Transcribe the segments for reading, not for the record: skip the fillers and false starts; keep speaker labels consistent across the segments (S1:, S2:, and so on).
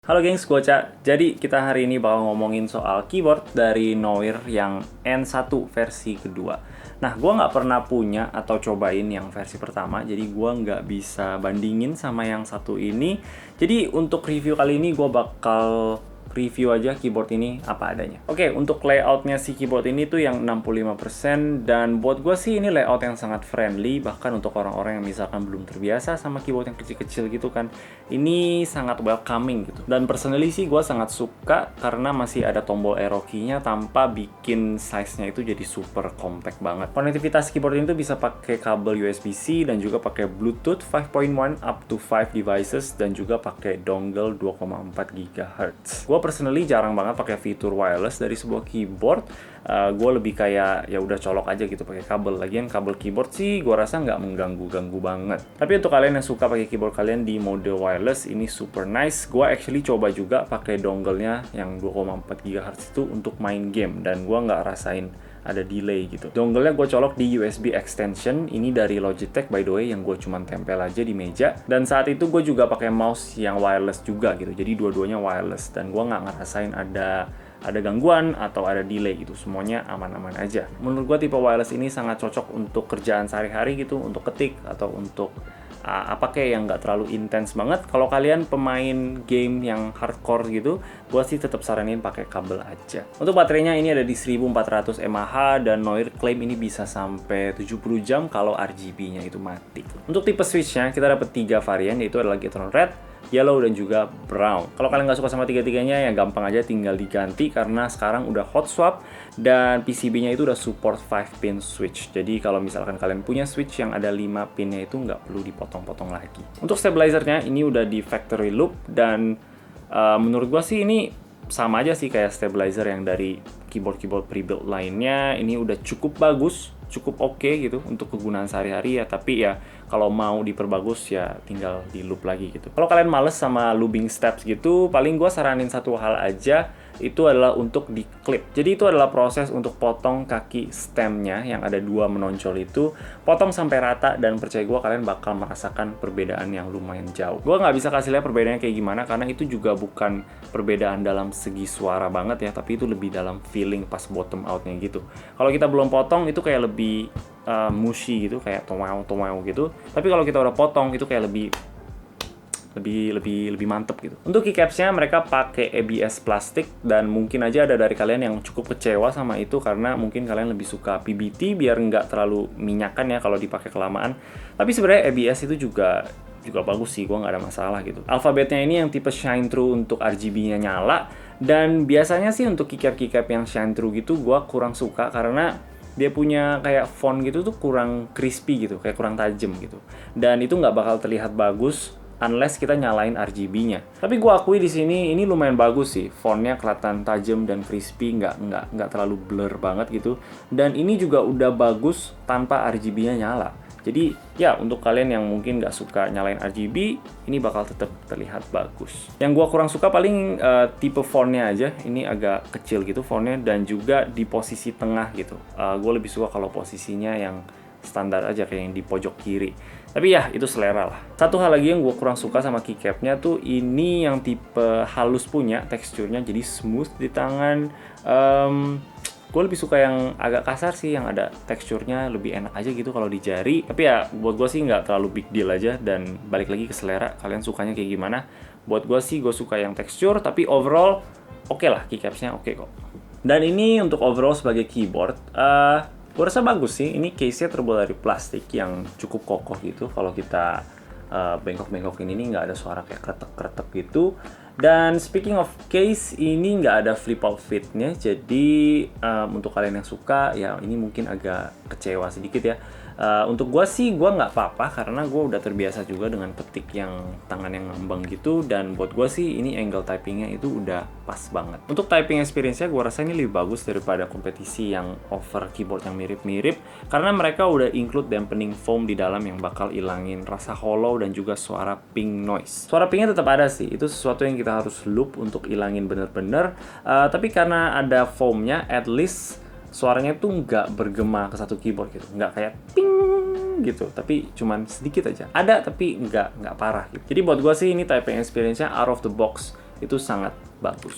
S1: Halo gengs, gue Ca. Jadi kita hari ini bakal ngomongin soal keyboard dari Noir yang N1 versi kedua. Nah, gue nggak pernah punya atau cobain yang versi pertama, jadi gue nggak bisa bandingin sama yang satu ini. Jadi untuk review kali ini gue bakal review aja keyboard ini apa adanya. Oke, untuk layoutnya si keyboard ini tuh yang 65%, dan buat gue sih ini layout yang sangat friendly, bahkan untuk orang-orang yang misalkan belum terbiasa sama keyboard yang kecil-kecil gitu kan, ini sangat welcoming gitu. Dan personally sih gue sangat suka karena masih ada tombol arrow key-nya tanpa bikin size-nya itu jadi super compact banget. Konektivitas keyboard ini tuh bisa pakai kabel USB-C dan juga pakai Bluetooth 5.1 up to 5 devices, dan juga pakai dongle 2,4 GHz. Gue personally jarang banget pakai fitur wireless dari sebuah keyboard. Gue lebih kayak ya udah colok aja gitu pakai kabel. Lagian kabel keyboard sih gue rasa nggak mengganggu banget. Tapi untuk kalian yang suka pakai keyboard kalian di mode wireless, ini super nice. Gue actually coba juga pakai dongle-nya yang 2,4 GHz itu untuk main game, dan gue nggak rasain ada delay gitu. Dongle-nya gue colok di USB extension, ini dari Logitech by the way, yang gue cuman tempel aja di meja. Dan saat itu gue juga pakai mouse yang wireless juga gitu, jadi dua-duanya wireless, dan gue nggak ngerasain ada gangguan atau ada delay gitu. Semuanya aman-aman aja. Menurut gue tipe wireless ini sangat cocok untuk kerjaan sehari-hari gitu, untuk ketik atau untuk apa kayak yang nggak terlalu intens banget. Kalau kalian pemain game yang hardcore gitu, gue sih tetap saranin pakai kabel aja. Untuk baterainya ini ada di 1400 mAh, dan Noir klaim ini bisa sampai 70 jam kalau RGB-nya itu mati. Untuk tipe switch-nya kita dapat 3 varian, yaitu adalah Gateron Red, yellow, dan juga brown. Kalau kalian nggak suka sama tiga-tiganya, ya gampang aja tinggal diganti karena sekarang udah hot swap dan PCB-nya itu udah support 5-pin switch. Jadi kalau misalkan kalian punya switch yang ada 5 pinnya itu nggak perlu dipotong-potong lagi. Untuk stabilizer-nya ini udah di factory loop, dan menurut gua sih ini sama aja sih kayak stabilizer yang dari keyboard pre-built lainnya. Ini udah cukup bagus, cukup oke gitu untuk kegunaan sehari-hari ya. Tapi ya kalau mau diperbagus ya tinggal di loop lagi gitu. Kalau kalian males sama looping steps gitu, paling gue saranin satu hal aja, itu adalah untuk di clip. Jadi itu adalah proses untuk potong kaki stemnya yang ada 2 menonjol itu, potong sampai rata, dan percaya gue kalian bakal merasakan perbedaan yang lumayan jauh. Gue nggak bisa kasih lihat perbedaannya kayak gimana karena itu juga bukan perbedaan dalam segi suara banget ya, tapi itu lebih dalam feeling pas bottom outnya gitu. Kalau kita belum potong itu kayak lebih mushy gitu, kayak tomau gitu. Tapi kalau kita udah potong itu kayak lebih mantep gitu. Untuk keycaps-nya mereka pakai ABS plastik, dan mungkin aja ada dari kalian yang cukup kecewa sama itu karena mungkin kalian lebih suka PBT biar nggak terlalu minyakan ya kalau dipakai kelamaan. Tapi sebenarnya ABS itu juga bagus sih, gue nggak ada masalah gitu. Alfabetnya ini yang tipe shine through untuk RGB-nya nyala, dan biasanya sih untuk keycap yang shine through gitu gue kurang suka karena dia punya kayak font gitu tuh kurang crispy gitu, kayak kurang tajam gitu. Dan itu nggak bakal terlihat bagus unless kita nyalain RGB-nya. Tapi gue akui di sini ini lumayan bagus sih. Fontnya kelihatan tajam dan crispy, nggak terlalu blur banget gitu. Dan ini juga udah bagus tanpa RGB-nya nyala. Jadi ya untuk kalian yang mungkin nggak suka nyalain RGB, ini bakal tetap terlihat bagus. Yang gue kurang suka paling tipe fontnya aja. Ini agak kecil gitu fontnya, dan juga di posisi tengah gitu. Gue lebih suka kalau posisinya yang standar aja kayak yang di pojok kiri. Tapi ya itu selera lah. Satu hal lagi yang gue kurang suka sama keycapnya tuh, ini yang tipe halus punya teksturnya jadi smooth di tangan. Gue lebih suka yang agak kasar sih, yang ada teksturnya lebih enak aja gitu kalau di jari. Tapi ya buat gue sih nggak terlalu big deal aja, dan balik lagi ke selera kalian sukanya kayak gimana. Buat gue sih gue suka yang tekstur, tapi overall oke lah, keycapsnya oke kok. Dan ini untuk overall sebagai keyboard, gue rasa bagus sih. Ini case-nya terbuat dari plastik yang cukup kokoh gitu. Kalau kita bengkok-bengkokin ini nggak ada suara kayak kretek-kretek gitu. Dan speaking of case, ini nggak ada flip out fit-nya. Jadi untuk kalian yang suka, ya ini mungkin agak kecewa sedikit ya. Untuk gue sih, gue nggak apa-apa karena gue udah terbiasa juga dengan ketik yang tangan yang ngambang gitu. Dan buat gue sih, ini angle typingnya itu udah pas banget. Untuk typing experience-nya, gue rasa ini lebih bagus daripada kompetisi yang offer keyboard yang mirip-mirip. Karena mereka udah include dampening foam di dalam yang bakal ilangin rasa hollow dan juga suara ping noise. Suara pingnya tetap ada sih, itu sesuatu yang kita harus loop untuk ilangin bener-bener. Tapi karena ada foamnya, at least suaranya tuh nggak bergema ke satu keyboard gitu, nggak kayak ping gitu, tapi cuman sedikit aja. Ada tapi nggak parah gitu. Jadi buat gue sih ini typing experience-nya out of the box itu sangat bagus.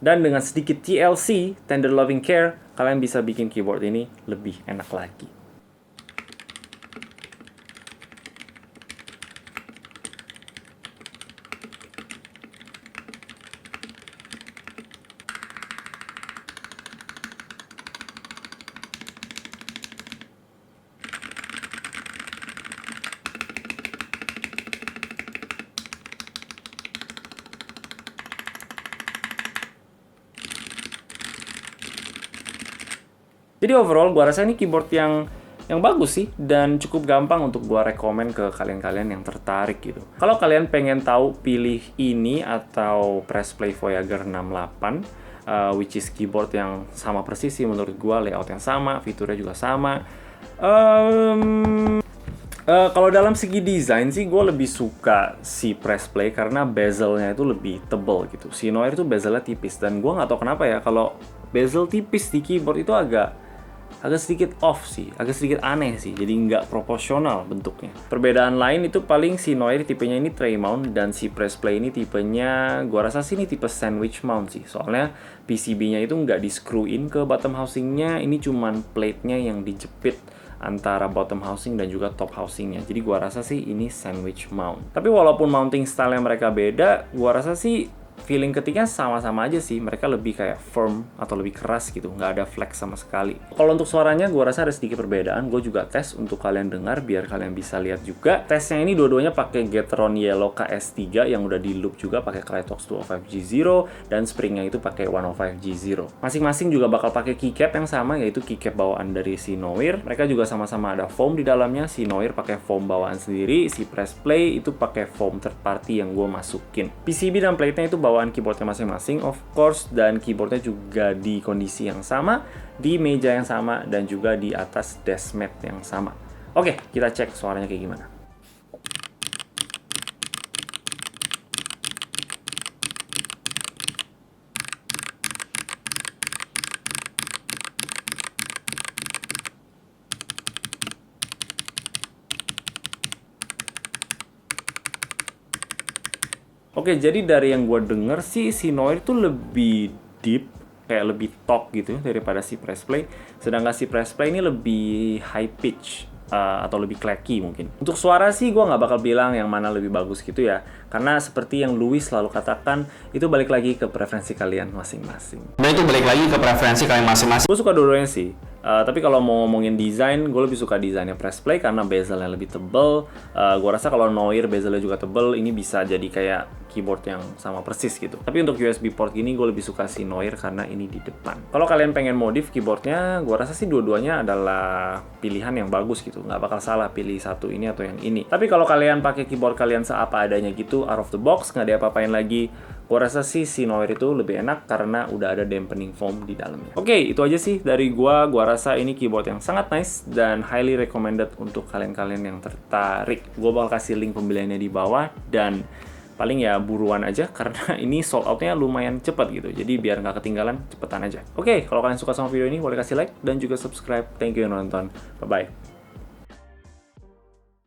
S1: Dan dengan sedikit TLC, Tender Loving Care, kalian bisa bikin keyboard ini lebih enak lagi. Jadi overall gua rasa ini keyboard yang bagus sih dan cukup gampang untuk gua rekomen ke kalian-kalian yang tertarik gitu. Kalau kalian pengen tahu pilih ini atau Press Play Voyager 68, which is keyboard yang sama persis sih menurut gua, layout yang sama, fiturnya juga sama. Kalau dalam segi desain sih gue lebih suka si Press Play karena bezelnya itu lebih tebal gitu. Si Noir itu bezelnya tipis dan gue nggak tahu kenapa ya kalau bezel tipis di keyboard itu agak sedikit off sih, agak sedikit aneh sih, jadi nggak proporsional bentuknya. Perbedaan lain itu paling si Noir tipenya ini tray mount dan si Press Play ini tipenya, gua rasa sih ini tipe sandwich mount sih. Soalnya PCB-nya itu nggak di screw in ke bottom housing-nya, ini cuman plate-nya yang dijepit antara bottom housing dan juga top housing-nya. Jadi gua rasa sih ini sandwich mount. Tapi walaupun mounting style-nya mereka beda, gua rasa sih feeling ketiknya sama-sama aja sih. Mereka lebih kayak firm atau lebih keras gitu, nggak ada flex sama sekali. Kalau untuk suaranya gue rasa ada sedikit perbedaan. Gue juga tes untuk kalian dengar biar kalian bisa lihat juga. Tesnya ini dua-duanya pakai Gateron Yellow KS3 yang udah di loop juga pakai Krytox 205G0 dan springnya itu pakai 105G0. Masing-masing juga bakal pakai keycap yang sama, yaitu keycap bawaan dari si Noir. Mereka juga sama-sama ada foam di dalamnya. Si Noir pakai foam bawaan sendiri, si Press Play itu pakai foam third party yang gue masukin. PCB dan plate-nya itu bawaan keyboardnya masing-masing of course, dan keyboardnya juga di kondisi yang sama, di meja yang sama, dan juga di atas deskmat yang sama. Oke, kita cek suaranya kayak gimana. Oke, jadi dari yang gue denger sih, si Noir itu lebih deep, kayak lebih talk gitu daripada si Press Play. Sedangkan si Press Play ini lebih high pitch, atau lebih clacky mungkin. Untuk suara sih gue nggak bakal bilang yang mana lebih bagus gitu ya. Karena seperti yang Louis selalu katakan, itu balik lagi ke preferensi kalian masing-masing.
S2: Dan itu balik lagi ke preferensi kalian masing-masing.
S1: Gue suka dua-duanya sih. Tapi kalau mau ngomongin desain, gue lebih suka desainnya Press Play karena bezelnya lebih tebel. Gue rasa kalau Noir bezelnya juga tebel, ini bisa jadi kayak keyboard yang sama persis gitu. Tapi untuk USB port gini, gue lebih suka si Noir karena ini di depan. Kalau kalian pengen modif keyboardnya, gue rasa sih dua-duanya adalah pilihan yang bagus gitu. Nggak bakal salah pilih satu ini atau yang ini. Tapi kalau kalian pakai keyboard kalian seapa adanya gitu, out of the box, nggak diapa-apain lagi, gue rasa sih si Noir itu lebih enak karena udah ada dampening foam di dalamnya. Oke, itu aja sih dari gua rasa ini keyboard yang sangat nice dan highly recommended untuk kalian-kalian yang tertarik. Gua bakal kasih link pembeliannya di bawah dan paling ya buruan aja karena ini sold out-nya lumayan cepat gitu. Jadi biar nggak ketinggalan, cepetan aja. Oke, kalau kalian suka sama video ini boleh kasih like dan juga subscribe. Thank you yang nonton. Bye-bye.